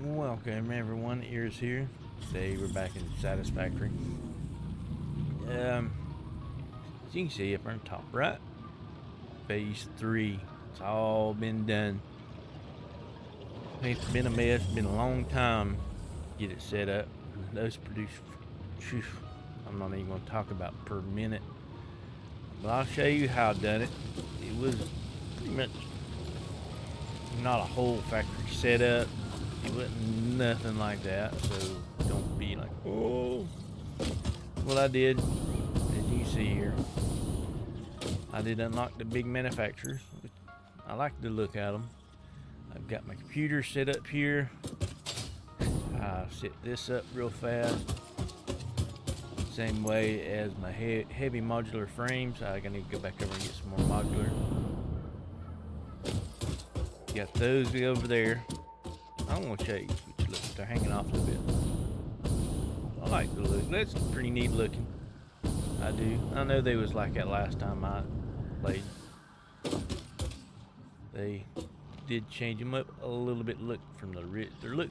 Welcome everyone, Ears here. Today we're back in Satisfactory. As you can see up on the top right, phase 3. It's all been done. It's been a mess, been a long time to get it set up. Those produce, I'm not even going to talk about per minute, but I'll show you how I done it. It was pretty much not a whole factory setup. It wasn't nothing like that, so don't be like, oh. What I did, as you see here, I did unlock the big manufacturers. I like to look at them. I've got my computer set up here. I set this up real fast. Same way as my heavy modular frames. I need to go back over and get some more modular. Got those over there. I'm going to show you. Look, they're hanging off a little bit. I like the look. That's pretty neat looking. I do. I know they was like that last time I played. They did change them up a little bit. Look from the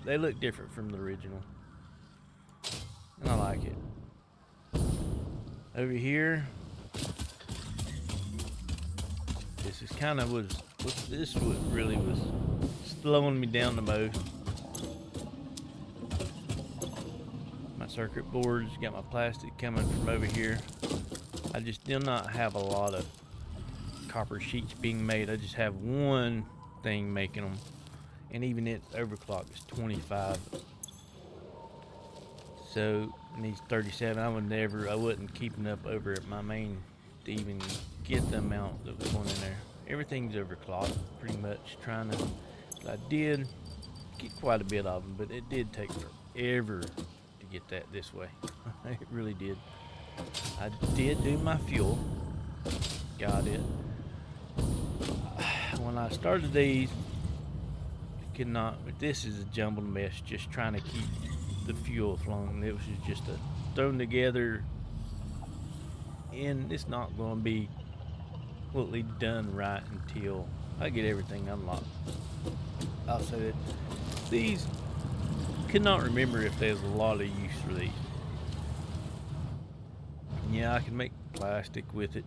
they look different from the original, and I like it. Over here, this is kind of this really was slowing me down the most. My circuit boards, got my plastic coming from over here. I just do not have a lot of copper sheets being made. I just have one thing making them, and even its overclock is 25. So it needs 37. I wasn't keeping up over at my main to even get the amount that was going in there. Everything's overclocked pretty much. I did get quite a bit of them, but it did take forever to get that this way. It really did. I did do my fuel. Got it. When I started these, this is a jumbled mess, just trying to keep the fuel flowing. It was just thrown together, and it's not going to be completely done right until I get everything unlocked. I'll say that these, could not remember if there's a lot of use for these. Yeah, I can make plastic with it.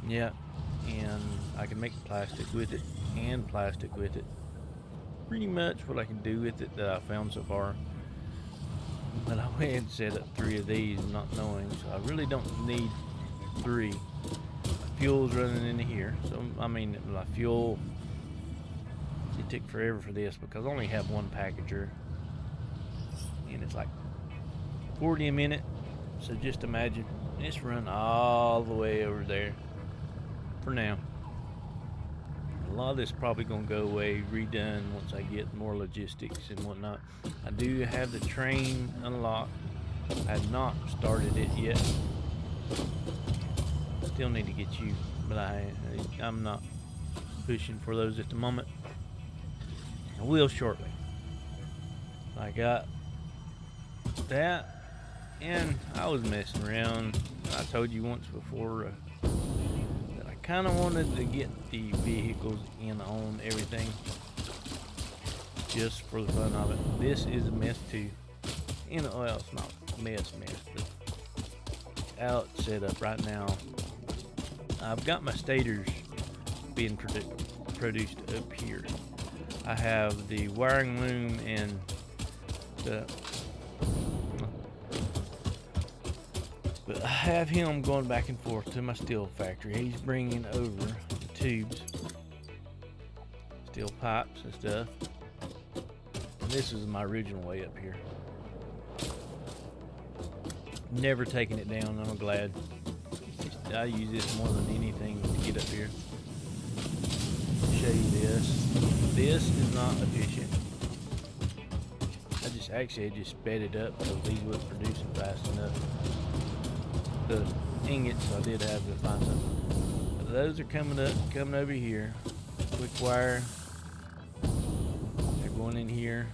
Yeah, and I can make plastic with it and plastic with it. Pretty much what I can do with it that I found so far. But I went and set up 3 of these not knowing, so I really don't need 3. Fuel's running into here, so I mean my fuel, it took forever for this because I only have one packager, and it's like 40 a minute. So just imagine it's run all the way over there for now. A lot of this is probably gonna go away, redone once I get more logistics and whatnot. I do have the train unlocked. I have not started it yet. Still need to get you, but I'm not pushing for those at the moment. I will shortly. I got that, and I was messing around. I told you once before that I kind of wanted to get the vehicles in on everything just for the fun of it. This is a mess too. Well, it's not mess, but out set up right now. I've got my stators being produced up here. I have the wiring loom and but I have him going back and forth to my steel factory. He's bringing over the tubes, steel pipes and stuff. And this is my original way up here. Never taking it down, I'm glad. I use this more than anything to get up here. Show you this. This is not efficient. I just sped it up so these weren't producing fast enough. The ingots I did have to find something. But those are coming over here. Quick wire. They're going in here,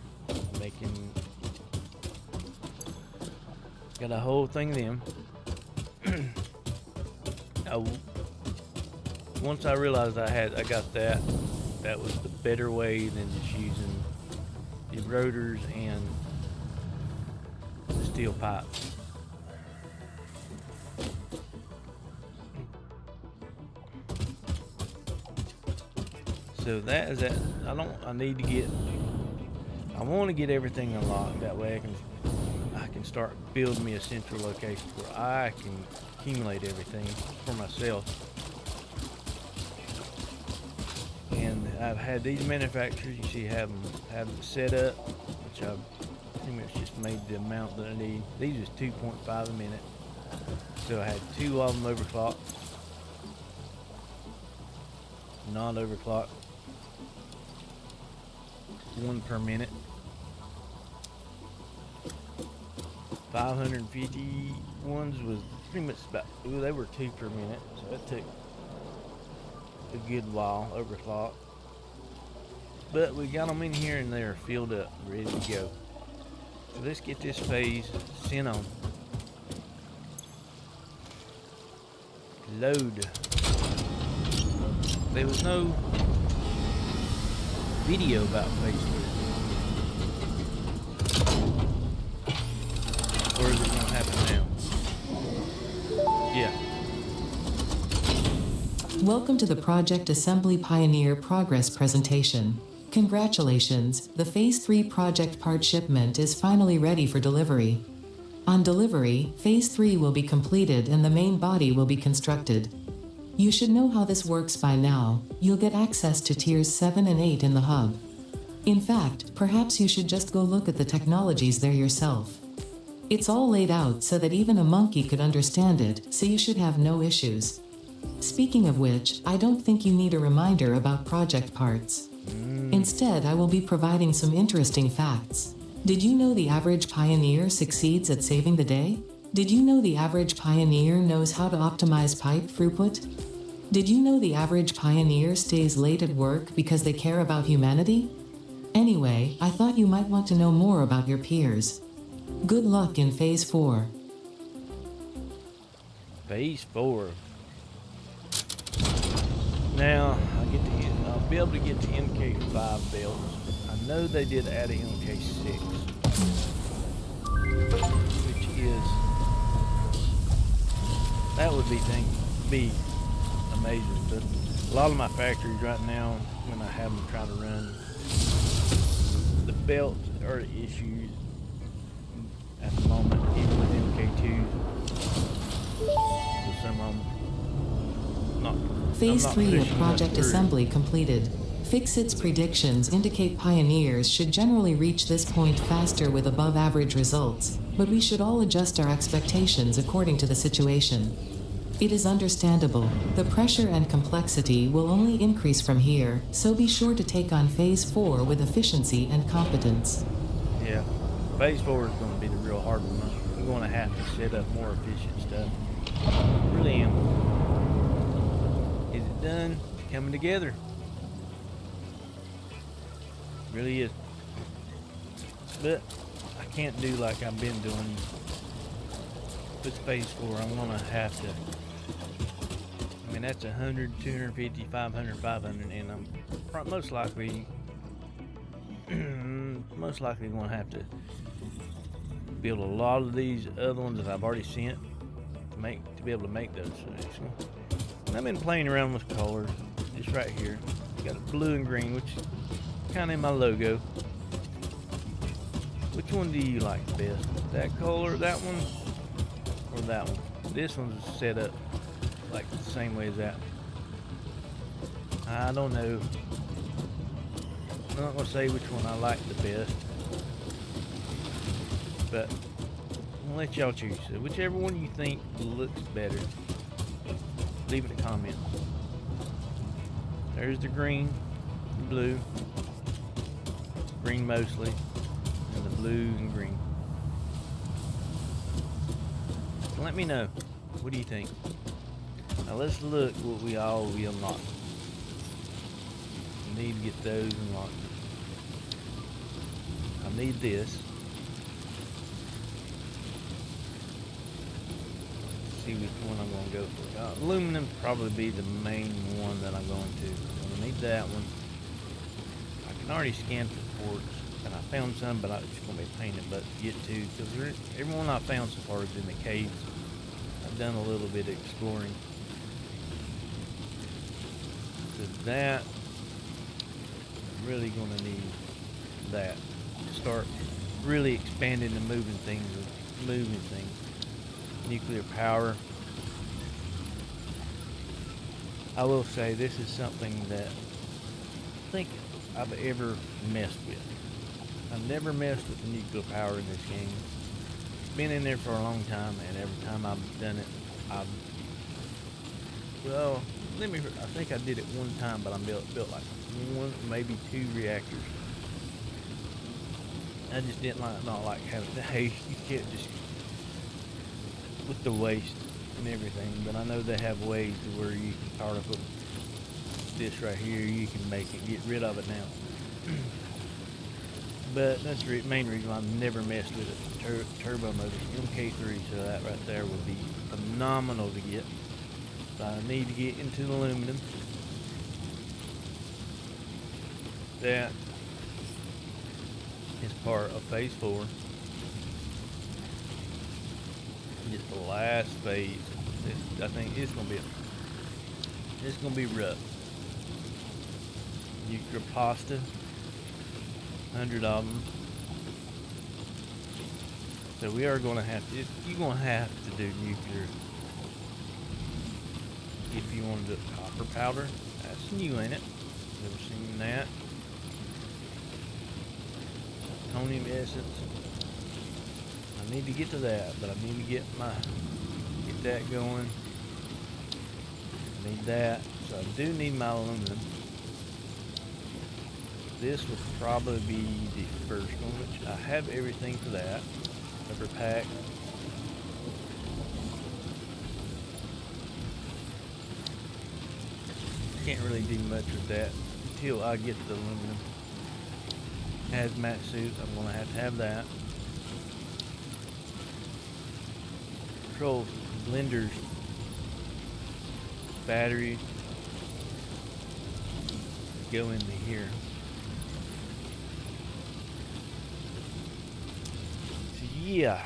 got a whole thing of them. Once I realized I got that, that was the better way than just using the rotors and the steel pipes. So that is that. I want to get everything unlocked. That way I can start building me a central location where I can accumulate everything for myself. And I've had these manufacturers, you see, have them set up, which I've pretty much just made the amount that I need. These is 2.5 a minute. So I had 2 of them overclocked, not overclocked, 1 per minute. 550 ones was pretty much about, they were 2 per minute, so that took a good while overclock. But we got them in here and they're filled up, ready to go. So let's get this phase sent on. Load. There was no video about phase 3. Or is it going to happen now? Yeah. Welcome to the Project Assembly Pioneer Progress presentation. Congratulations, the Phase 3 project part shipment is finally ready for delivery. On delivery, Phase 3 will be completed and the main body will be constructed. You should know how this works by now. You'll get access to tiers 7 and 8 in the hub. In fact, perhaps you should just go look at the technologies there yourself. It's all laid out so that even a monkey could understand it, so you should have no issues. Speaking of which, I don't think you need a reminder about project parts. Instead, I will be providing some interesting facts. Did you know the average pioneer succeeds at saving the day? Did you know the average pioneer knows how to optimize pipe throughput? Did you know the average pioneer stays late at work because they care about humanity? Anyway, I thought you might want to know more about your peers. Good luck in Phase 4. Phase 4. Now, I'll be able to get the MK5 belts. I know they did add a MK6, which is, that would be amazing. But a lot of my factories right now, when I have them trying to run, the belts are issues at the moment, even with MK2s. So some of them, Phase 3 of project assembly completed. Fixit's predictions indicate pioneers should generally reach this point faster with above average results, but we should all adjust our expectations according to the situation. It is understandable. The pressure and complexity will only increase from here, so be sure to take on Phase 4 with efficiency and competence. Yeah, Phase 4 is going to be the real hard one. I'm going to have to set up more efficient stuff. I really am. Is it done? It's coming together. Really is. But I can't do like I've been doing with Phase 4. I'm going to have to. I mean, that's 100, 250, 500, 500, and I'm most likely going to have to build a lot of these other ones that I've already sent to be able to make those. And I've been playing around with colors, just right here. Got a blue and green, which is kind of in my logo. Which one do you like best? That color, that one, or that one? This one's set up like the same way as that. I don't know. I'm not gonna say which one I like the best, but I'll let y'all choose. So whichever one you think looks better, leave it a comment. There's the green, the blue, green mostly, and the blue and green. So let me know. What do you think? Now let's look what we all unlocked. We need to get those unlocked. I need this. See which one I'm going to go for. Aluminum probably be the main one that I'm going to. So I need that one. can already scan for ports, and I found some, but it's going to be a pain in the butt to get to, because everyone I found so far is in the caves. I've done a little bit of exploring. So that, I'm really going to need that to start really expanding and moving things. Nuclear power. I will say this is something that I think I've ever messed with. I've never messed with the nuclear power in this game. It's been in there for a long time, and every time I've done it, I think I did it one time, but I built like one, maybe 2 reactors. I just didn't not like having, hey, you can't just, with the waste and everything, but I know they have ways to where you can particle this right here, you can make it, get rid of it now. But that's the main reason why I've never messed with it. Turbo motors, MK3, so that right there would be phenomenal to get. So I need to get into the aluminum. That is part of phase 4. Just the last phase. I think it's gonna be rough. Nuclear pasta, 100 of them. So we are gonna have to. You're gonna have to do nuclear if you want to do copper powder. That's new, ain't it? Never seen that. Plutonium essence. I need to get to that, but I need to get that going. I need that, so I do need my aluminum. This will probably be the first one, which I have everything for that. Rubber pack. Can't really do much with that until I get the aluminum. Hazmat suit, I'm gonna have to have that. Control blenders, battery, go into here. So yeah.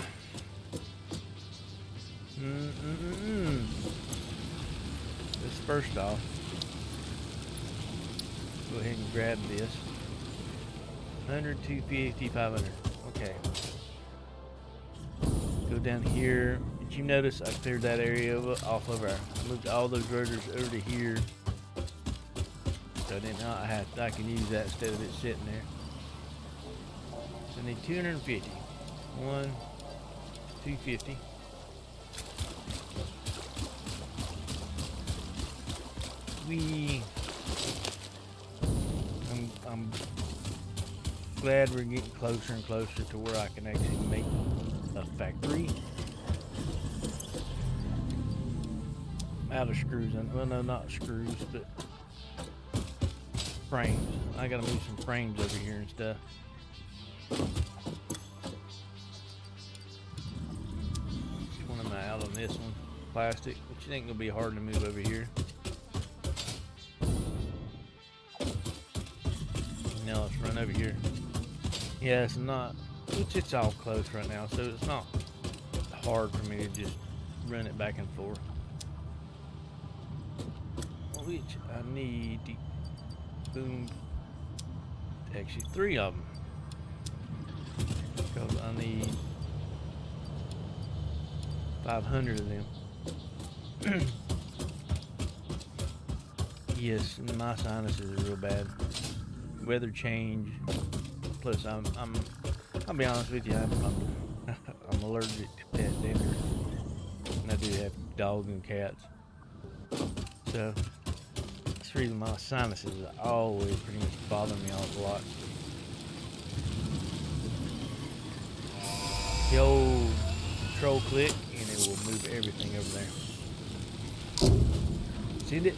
Let's first off go ahead and grab this. 100, 250, 500. Okay. Go down here. Did you notice I cleared that area off of I moved all those rotors over to here. So I can use that instead of it sitting there. So I need 250. 250. I'm glad we're getting closer and closer to where I can actually make a factory. I'm out of screws. Well, no, not screws, but frames. I gotta move some frames over here and stuff. Which one am I out on this one? Plastic, which ain't gonna be hard to move over here. Now let's run over here. Yeah, it's not, which it's all close right now, so it's not hard for me to just run it back and forth. Which I need boom, actually 3 of them, because I need 500 of them. Yes, my sinuses are real bad. Weather change. Plus, I'll be honest with you, I'm allergic to pet dander, and I do have dogs and cats. So that's the reason my sinuses are always pretty much bother me a lot. The old control click, and it will move everything over there. See it?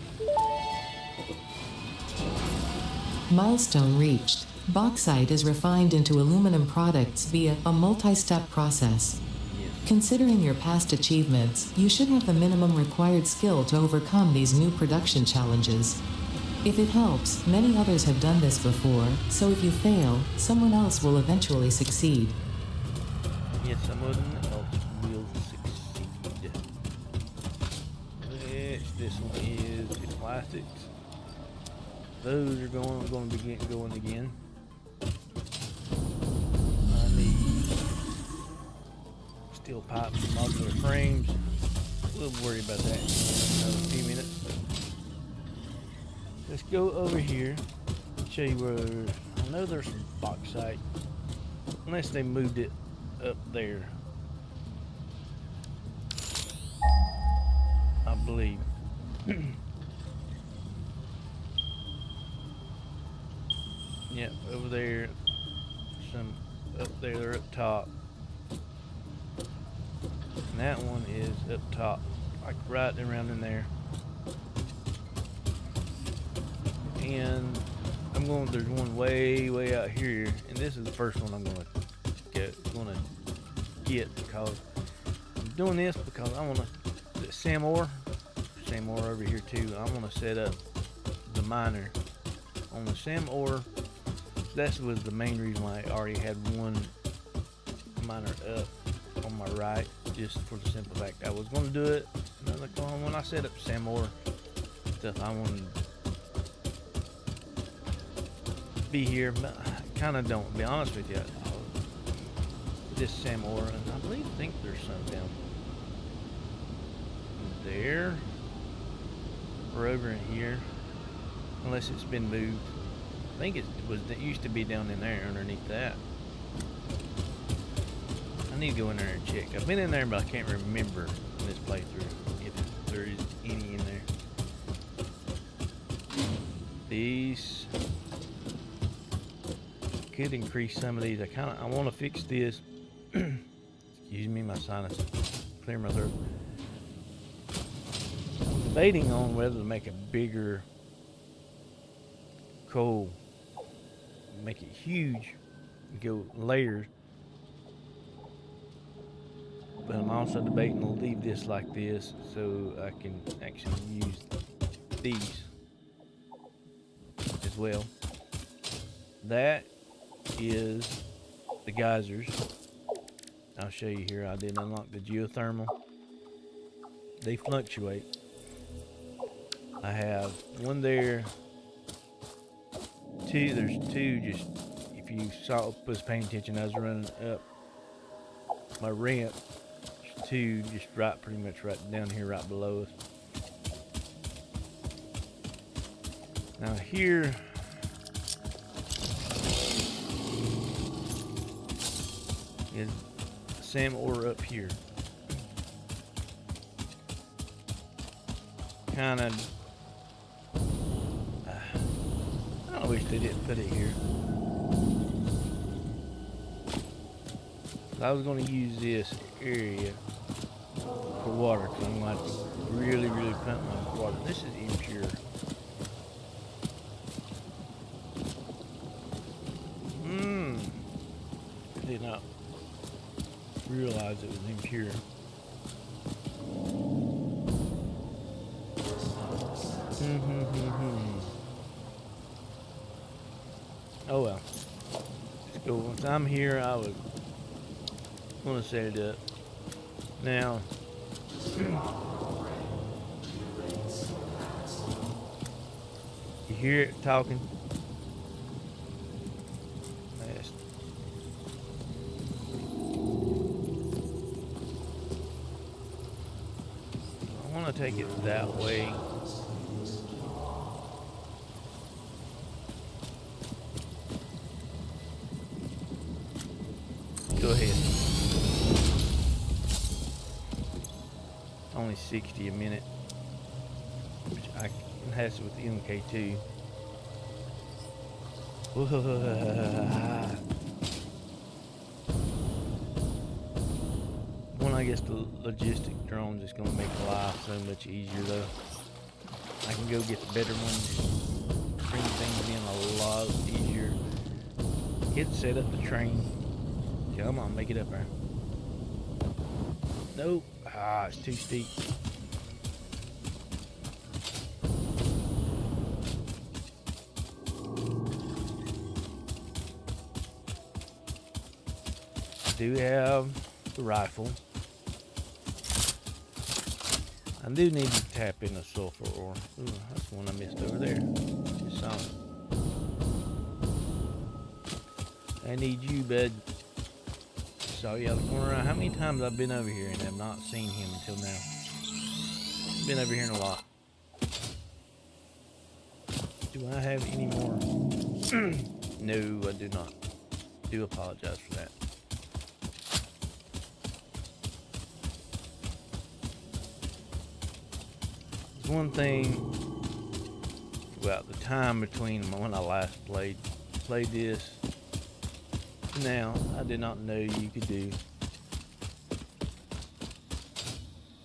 Milestone reached. Bauxite is refined into aluminum products via a multi-step process. Yes. Considering your past achievements, you should have the minimum required skill to overcome these new production challenges. If it helps, many others have done this before, so if you fail, someone else will eventually succeed. Yes, someone else will succeed. Which this one is the plastics. Those are going to begin going again. I need steel pipe and modular frames. We'll worry about that in another few minutes. Let's go over here. Show you where I know there's some bauxite, unless they moved it up there. I believe. Yep, over there. Some up there. They're up top. And that one is up top, like right around in there. And there's one way out here, and this is the first one I'm gonna get because I'm doing this because I wanna Sam ore over here too. I wanna set up the miner on the Sam ore. That was the main reason why I already had one miner up on my right, just for the simple fact I was gonna do it. When I set up Sam ore stuff, I wanted be here, but I kind of don't, to be honest with you. This Sam ore, and I think there's some down there or over in here, unless it's been moved. I think it used to be down in there underneath that. I need to go in there and check. I've been in there, but I can't remember in this playthrough if there is any in there. These could increase some of these. I want to fix this. Excuse me, my sinus. Clear my throat. I'm debating on whether to make a bigger coal, make it huge, go layers. But I'm also debating to leave this like this so I can actually use these as well. That is the geysers. I'll show you here. I did unlock the geothermal. They fluctuate. I have one there. There's two. Just if you was paying attention, I was running up my ramp. There's two just pretty much right down here, right below us. Now here. Is Sam ore up here. Kind of. I wish they didn't put it here. I was going to use this area for water because I'm going to have to really pump my water. This is impure. I did not realize it was impure. Oh well. Let's go. Once I'm here, I was going to set it up. Now, you hear it talking? I want to take it that way. Go ahead. Only 60 a minute, which I can hassle with the MK2. I guess the logistic drones is going to make life so much easier though. I can go get the better ones and bring things in a lot easier. Hit set up the train. Come on, make it up there. Nope. It's too steep. do have the rifle. I do need to tap in the sulfur ore. Ooh, that's one I missed over there. Just saw it. I need you, bud. Saw you out the corner. How many times I've been over here and have not seen him until now? Been over here a lot. Do I have any more? No, I do not. Do apologize for that. One thing about the time between when I last played this to now, I did not know you could do.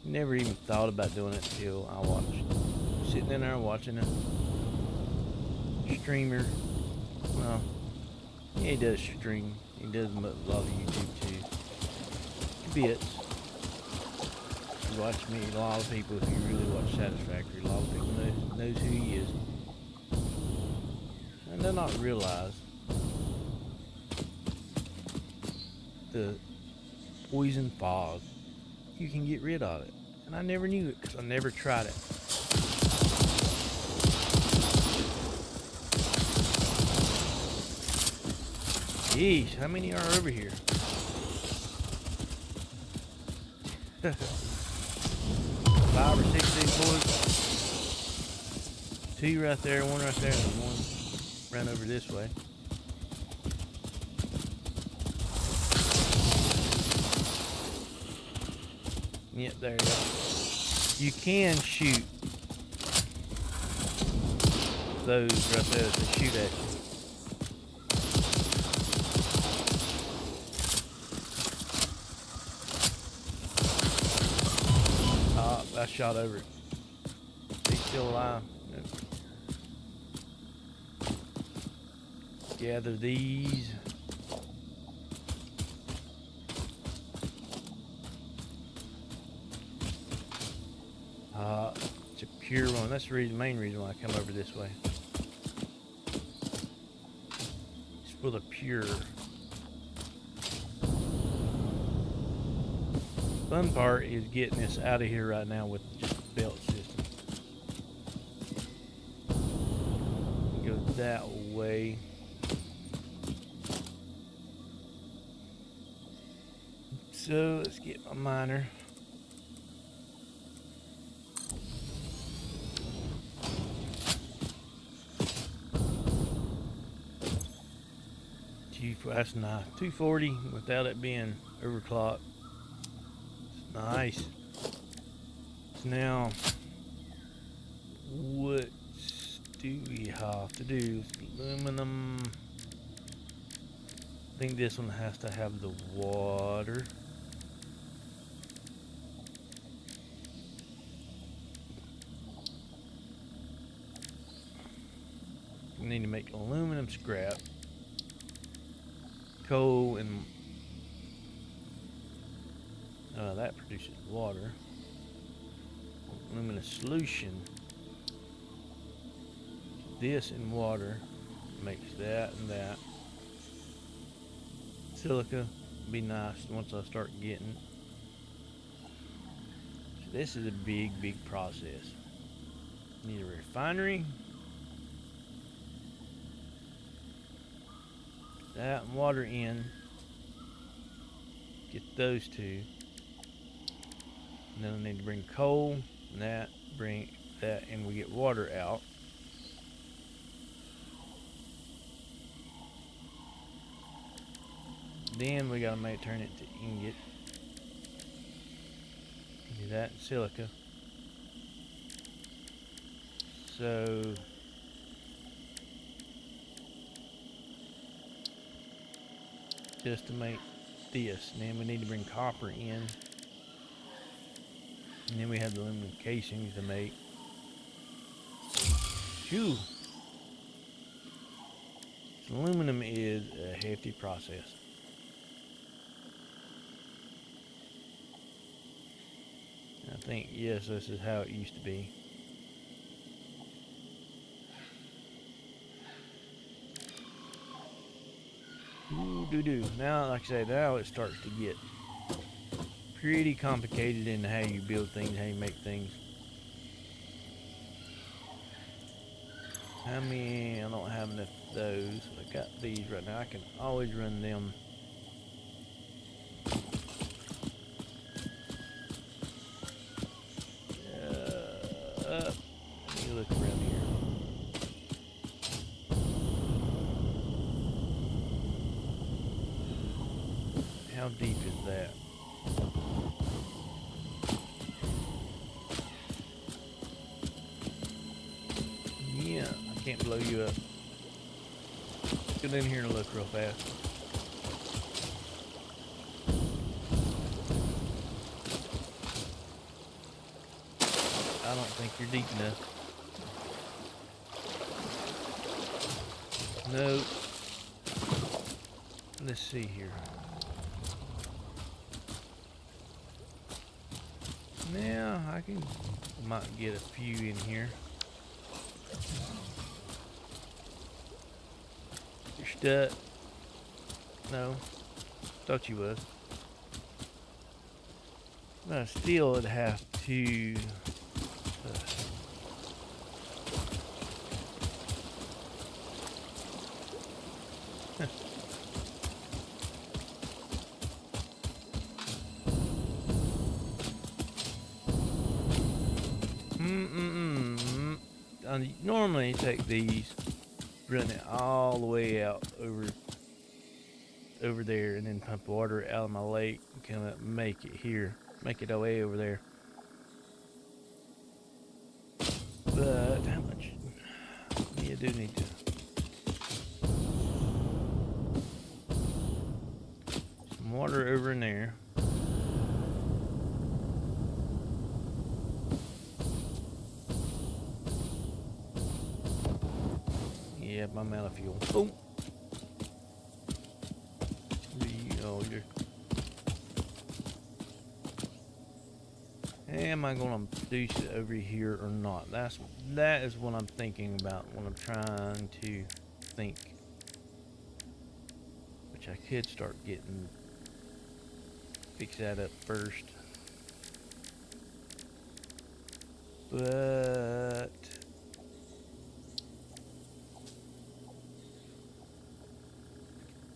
Never even thought about doing it until I watched, sitting in there watching a streamer. Well, yeah, he does stream. He does a lot of YouTube too. Bits. You watch me, a lot of people, if you really watch Satisfactory, a lot of people knows who he is. And they'll not realize the poison fog, you can get rid of it. And I never knew it because I never tried it. Jeez, how many are over here? 5 or 6 of these boys. 2 right there, 1 right there, and 1 ran over this way. Yep, there you go. You can shoot those right there to shoot at you. I shot over it. He's still alive. Nope. Gather these. It's a pure one. That's the main reason why I come over this way. It's for the pure. Fun part is getting this out of here right now with just the belt system. Go that way. So let's get my miner. That's nice. 240 without it being overclocked. Nice. So now, what do we have to do? Aluminum. I think this one has to have the water. We need to make aluminum scrap, coal, and that produces water. Aluminum solution. This and water makes that and that. Silica would be nice once I start getting. So this is a big process. Need a refinery. That and water in. Get those two. And then I need to bring coal, and that, bring that, and we get water out. Then we gotta turn it to ingot. Do that in silica. So just to make this, and then we need to bring copper in. And then we have the aluminum casings to make. Phew. So aluminum is a hefty process. I think, yes, this is how it used to be. Ooh, doo-doo. Now, like I said, now it starts to get pretty complicated in how you build things, how you make things. How many? I don't have enough of those. I got these right now. I can always run them. Let me look around here. How deep is that? Yeah, I can't blow you up. Get in here and look real fast. I don't think you're deep enough. No. Let's see here. Now might get a few in here. You're stuck. No. Thought you was. But I still would have to I normally take these, run it all the way out over there, and then pump water out of my lake and come up and make it here, make it way over there. But how much? Yeah, I do need to. Some water over in there. Yeah, I'm out of fuel. Boom. You're. Am I gonna do it over here or not? That is what I'm thinking about when I'm trying to think. Which I could start getting. Fix that up first. But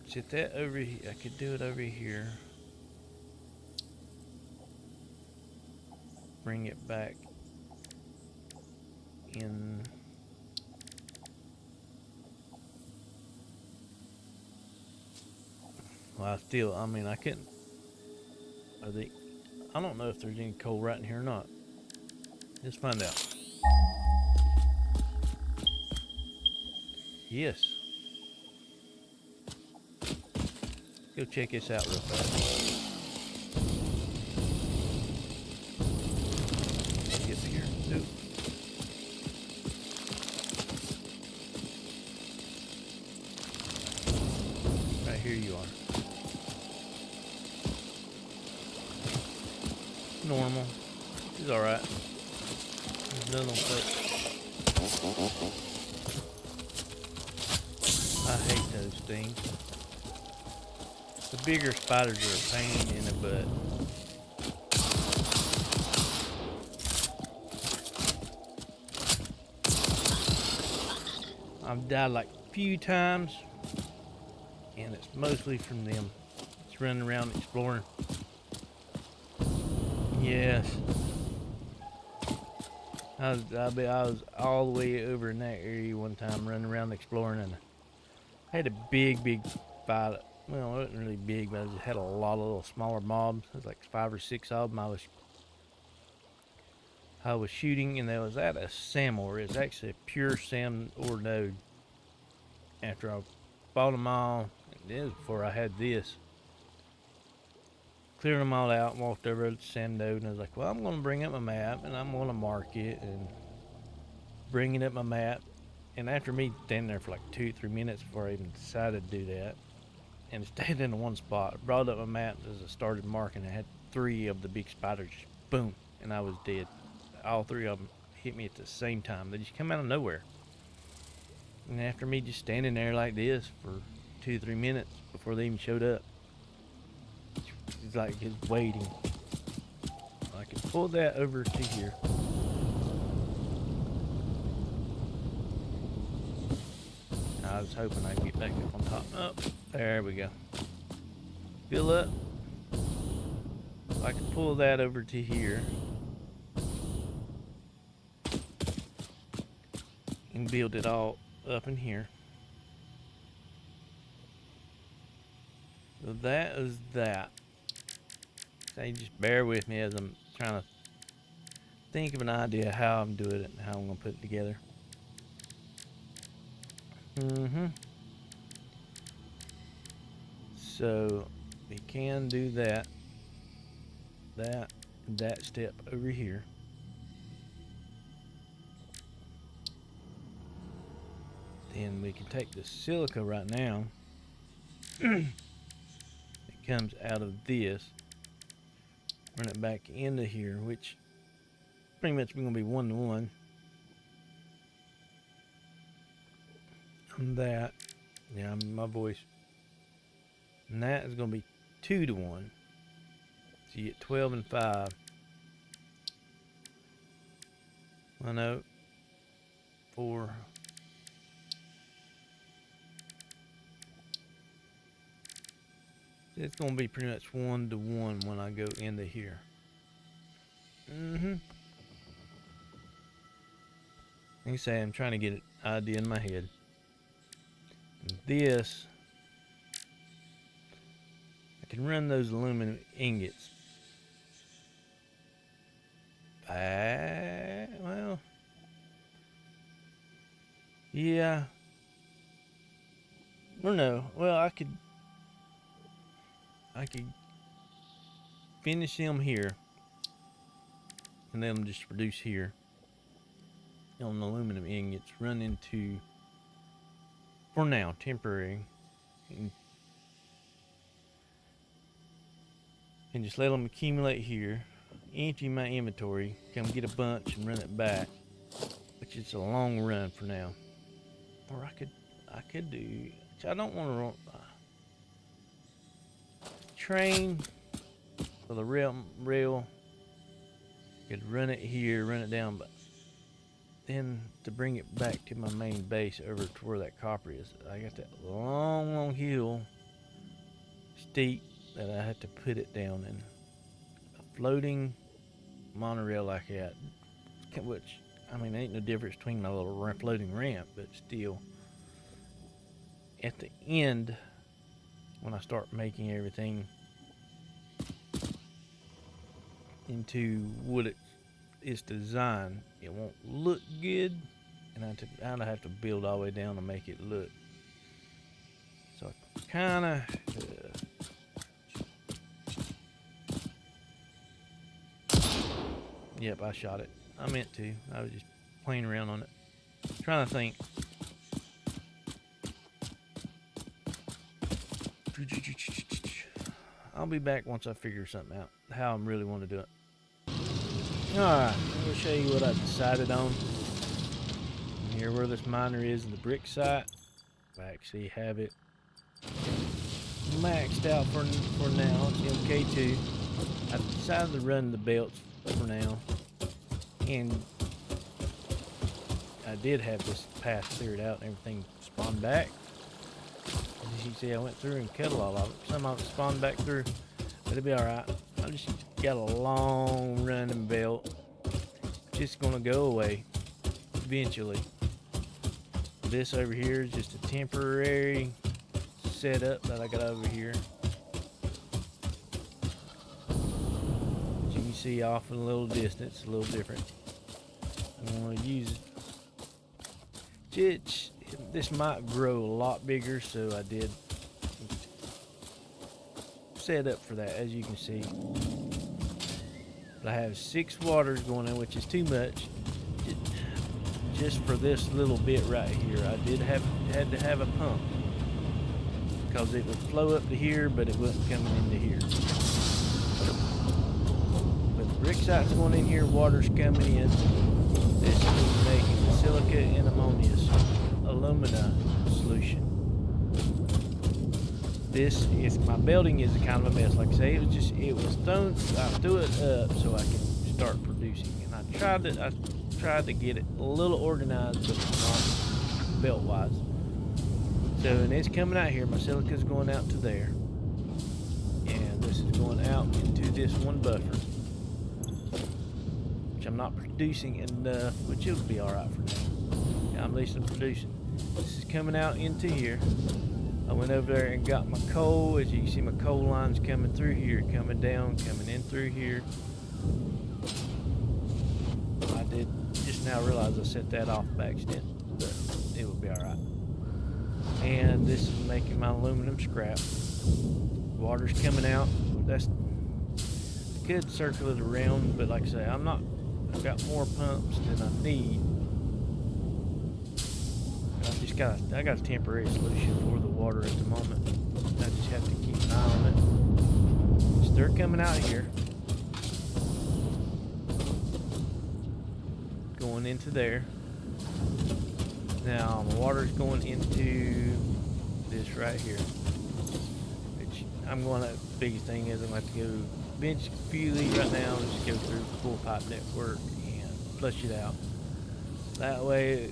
sit that over here. I could do it over here. Bring it back in. Well, I couldn't. I don't know if there's any coal right in here or not. Let's find out. Yes. Go check this out real fast. Get here. Nope. Right here you are. Normal. It's alright. There's none on foot. I hate those things. The bigger spiders are a pain in the butt. I've died like a few times, and it's mostly from them. It's running around exploring. Yes. I was all the way over in that area one time running around exploring, and I had a big fight. Well, it wasn't really big, but I just had a lot of little smaller mobs. It was like 5 or 6 of them. I was shooting, and there was at a SAM ore. It was actually a pure SAM ore node. After I bought them all, and this was before I had this. Cleared them all out, walked over to the SAM node, and I was like, well, I'm going to bring up my map, and I'm going to mark it, and bringing up my map. And after me standing there for like 2-3 minutes before I even decided to do that, and stayed in one spot, I brought up my map as I started marking. I had 3 of the big spiders, boom, and I was dead. All 3 of them hit me at the same time. They just come out of nowhere. And after me just standing there like this for 2-3 minutes before before they even showed up. It's like it's waiting. I can pull that over to here. I was hoping I'd get back up on top. Oh, there we go. Fill up. I can pull that over to here and build it all up in here. So that is that. So you just bear with me as I'm trying to think of an idea how I'm doing it and how I'm going to put it together. So we can do that step over here. Then we can take the silica right now. It comes out of this, run it back into here, which pretty much going to be 1-to-1. And that, yeah, my voice. And that is going to be 2-to-1. So you get 12 and 5. 1, 4. It's going to be pretty much 1-to-1 when I go into here. Like I say, I'm trying to get an idea in my head. This, I can run those aluminum ingots. Well, yeah. Or no. Well, I could finish them here, and then just produce here on the aluminum ingots. Run into, for now, temporary, and just let them accumulate here. Empty my inventory, come get a bunch and run it back, which is a long run for now. Or I could do, which I don't want to run. Train for the rail. Could run it here, run it down, but then to bring it back to my main base over to where that copper is, I got that long hill, steep, that I have to put it down in. A floating monorail like that, which, I mean, ain't no difference between my little floating ramp, but still, at the end, when I start making everything into what it is designed, it won't look good, and I have to build all the way down to make it look. So I kind of yep, I shot it. I meant to. I was just playing around on it, trying to think. I'll be back once I figure something out, how I really want to do it. Alright, I'm going to show you what I decided on. Here where this miner is in the brick site. I actually have it maxed out for now. It's MK2. I decided to run the belts for now. And I did have this path cleared out and everything spawned back. As you can see, I went through and cut a lot of it. Some of it spawned back through, but it'll be alright. I just got a long running belt. Just gonna go away eventually. This over here is just a temporary setup that I got over here. As you can see off in a little distance, a little different. I'm gonna use it. This might grow a lot bigger, so I did set up for that, as you can see. But I have 6 waters going in, which is too much just for this little bit right here. I had to have a pump because it would flow up to here, but it wasn't coming into here. But the brick site's going in here, water's coming in. This is making the silica and alumina solution. this is, my building is kind of a mess. Like I say, it was thrown, I threw it up so I can start producing, and I tried to get it a little organized, but not belt wise. So, and it's coming out here, my silica's going out to there, and this is going out into this one buffer, which I'm not producing enough, which it'll be alright for now. Yeah, I'm at least producing. This is coming out into here. I went over there and got my coal. As you can see, my coal lines coming through here, coming down, coming in through here. I did just now realize I set that off by accident, but it will be alright. And this is making my aluminum scrap. Water's coming out. That's, I could circle it around, but like I say, I've got more pumps than I need. I got a temporary solution for the water at the moment. I just have to keep an eye on it. So they're coming out here, going into there. Now my water's going into this right here, which I'm going to, the biggest thing is I'm going to have to go bench a few of these right now and just go through the full pipe network and flush it out. That way,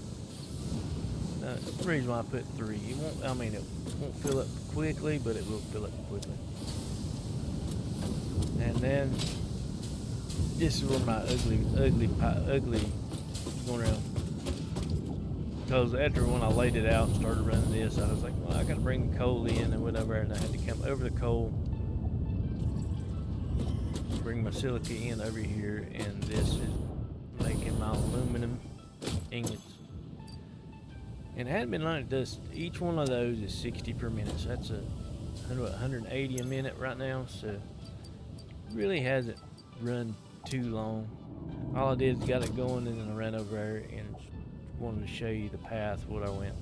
the reason why I put 3, it won't fill up quickly, but it will fill up quickly. And then this is where my ugly going around. Because after when I laid it out and started running this, I was like, well, I got to bring the coal in and whatever, and I had to come over the coal, bring my silica in over here, and this is making my aluminum ingots. And it hadn't been like this. Each one of those is 60 per minute, so that's 180 a minute right now. So it really hasn't run too long. All I did is got it going, and then I ran over there and wanted to show you the path what I went.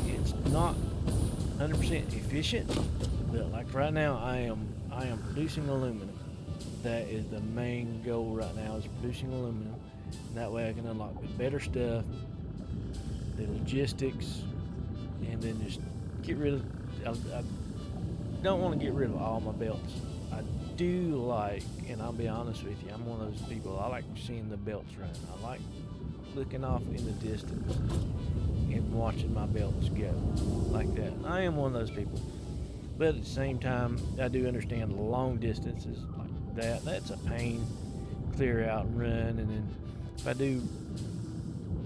It's not 100% efficient, but like right now I am producing aluminum. That is the main goal right now, is producing aluminum. And that way I can unlock the better stuff, the logistics, and then just get rid of, I don't want to get rid of all my belts. I do like, and I'll be honest with you, I'm one of those people, I like seeing the belts run. I like looking off in the distance and watching my belts go like that. I am one of those people. But at the same time, I do understand the long distances like that. That's a pain. Clear out and run, and then if I do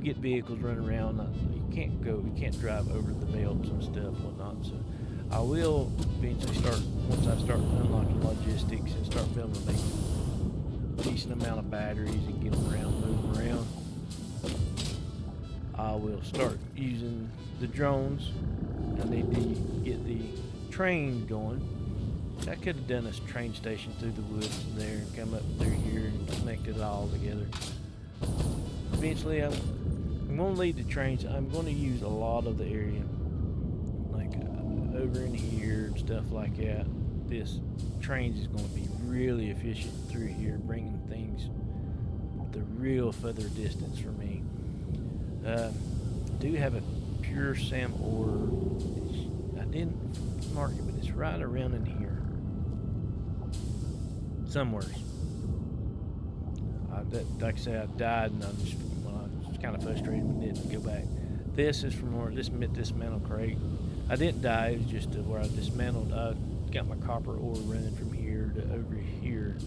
get vehicles running around, you can't drive over the belts and stuff, whatnot. So I will eventually once I start unlocking logistics and start building a decent amount of batteries and get them moving around, I will start using the drones. I need to get the train going. I could have done a train station through the woods there and come up through here and connected it all together. Eventually, I'm going to lead the trains. I'm going to use a lot of the area, like over in here and stuff like that. This trains is going to be really efficient through here, bringing things the real further distance for me. I do have a pure SAM ore. I didn't mark it, but it's right around in here somewhere. Like I say, I died, and I was kind of frustrated and didn't go back. This is from where this dismantled crate. I didn't die. It was just where I dismantled. I got my copper ore running from here to over here,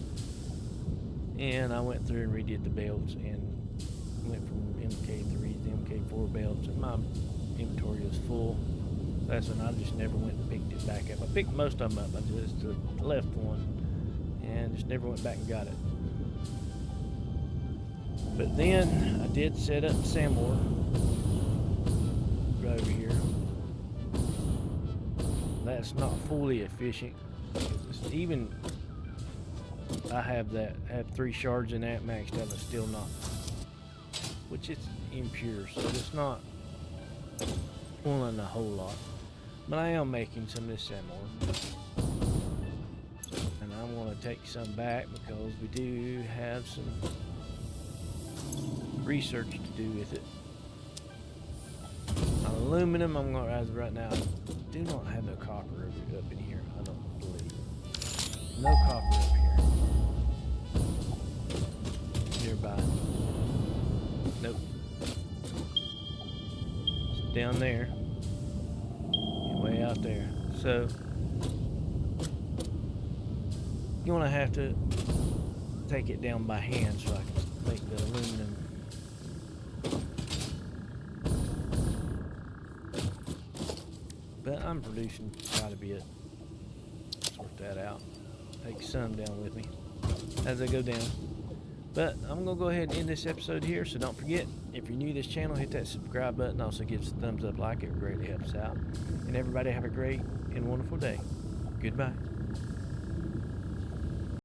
and I went through and redid the belts and went from MK3 to MK4 belts, and my inventory was full. That's when I just never went and picked it back up. I picked most of them up. I just left one and just never went back and got it. But then I did set up SAM ore right over here. That's not fully efficient. Even I have 3 shards in that maxed out, but still not, which is impure, so it's not pulling a whole lot. But I am making some of this SAM ore, and I'm going to take some back because we do have some research to do with it. Aluminum, I'm going to, as right now, I do not have no copper. copper up in here, I don't believe. No copper up here. Nearby. Nope. It's down there. And way out there. So, you want to have to take it down by hand so I can make the aluminum. But I'm producing quite a bit. Sort that out. Take some down with me as I go down. But I'm going to go ahead and end this episode here, so don't forget, if you're new to this channel, hit that subscribe button. Also give us a thumbs up, like it greatly helps out. And everybody have a great and wonderful day. Goodbye.